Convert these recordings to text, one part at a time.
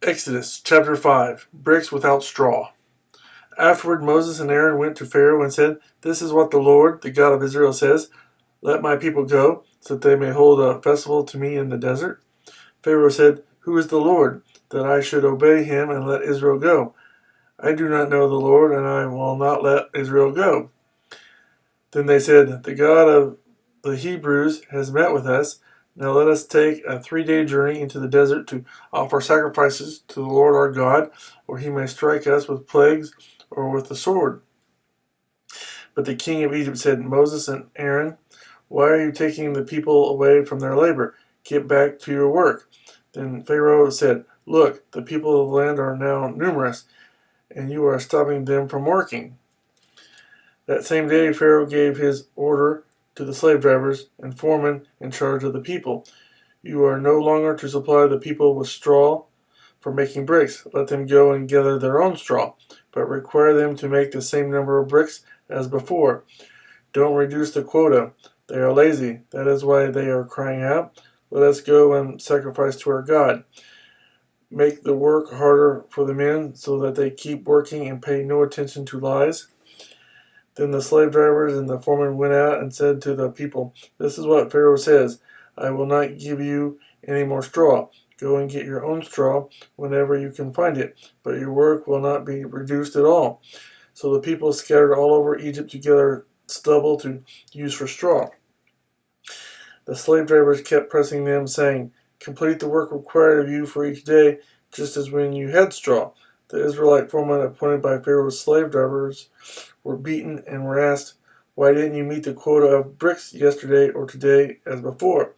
Exodus chapter 5 Bricks without straw. Afterward Moses and Aaron went to Pharaoh and said, "This is what the Lord, the God of Israel, says. Let my people go, so that they may hold a festival to me in the desert." Pharaoh said, "Who is the Lord, that I should obey him and let Israel go? I do not know the Lord, and I will not let Israel go." Then they said, "The God of the Hebrews has met with us. Now let us take a 3-day journey into the desert to offer sacrifices to the Lord our God, or he may strike us with plagues or with the sword." But the king of Egypt said, "Moses and Aaron, why are you taking the people away from their labor? Get back to your work." Then Pharaoh said, "Look, the people of the land are now numerous, and you are stopping them from working." That same day Pharaoh gave his order to the slave drivers and foremen in charge of the people. "You are no longer to supply the people with straw for making bricks. Let them go and gather their own straw, but require them to make the same number of bricks as before. Don't reduce the quota. They are lazy. That is why they are crying out, 'Let us go and sacrifice to our God.' Make the work harder for the men so that they keep working and pay no attention to lies." Then the slave drivers and the foreman went out and said to the people, "This is what Pharaoh says. I will not give you any more straw. Go and get your own straw whenever you can find it, but your work will not be reduced at all." So the people scattered all over Egypt to gather stubble to use for straw. The slave drivers kept pressing them, saying, "Complete the work required of you for each day, just as when you had straw." The Israelite foremen appointed by Pharaoh's slave drivers were beaten and were asked, "Why didn't you meet the quota of bricks yesterday or today as before?"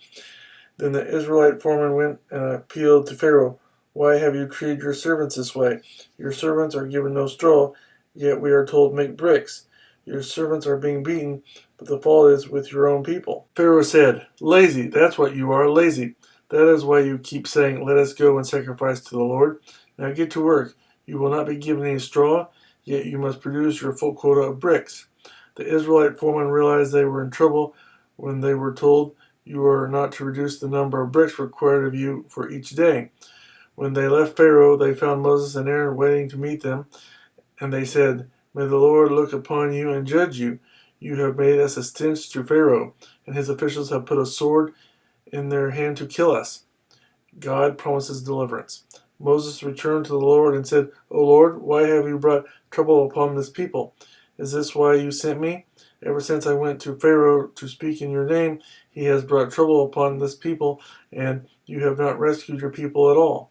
Then the Israelite foreman went and appealed to Pharaoh, "Why have you treated your servants this way? Your servants are given no straw, yet we are told, 'Make bricks.' Your servants are being beaten, but the fault is with your own people." Pharaoh said, "Lazy, that's what you are, lazy. That is why you keep saying, 'Let us go and sacrifice to the Lord.' Now get to work. You will not be given any straw, yet you must produce your full quota of bricks." The Israelite foremen realized they were in trouble when they were told, "You are not to reduce the number of bricks required of you for each day." When they left Pharaoh, they found Moses and Aaron waiting to meet them, and they said, "May the Lord look upon you and judge you. You have made us a stench to Pharaoh, and his officials have put a sword in their hand to kill us." God promises deliverance. Moses returned to the Lord and said, "O Lord, why have you brought trouble upon this people? Is this why you sent me? Ever since I went to Pharaoh to speak in your name, he has brought trouble upon this people, and you have not rescued your people at all."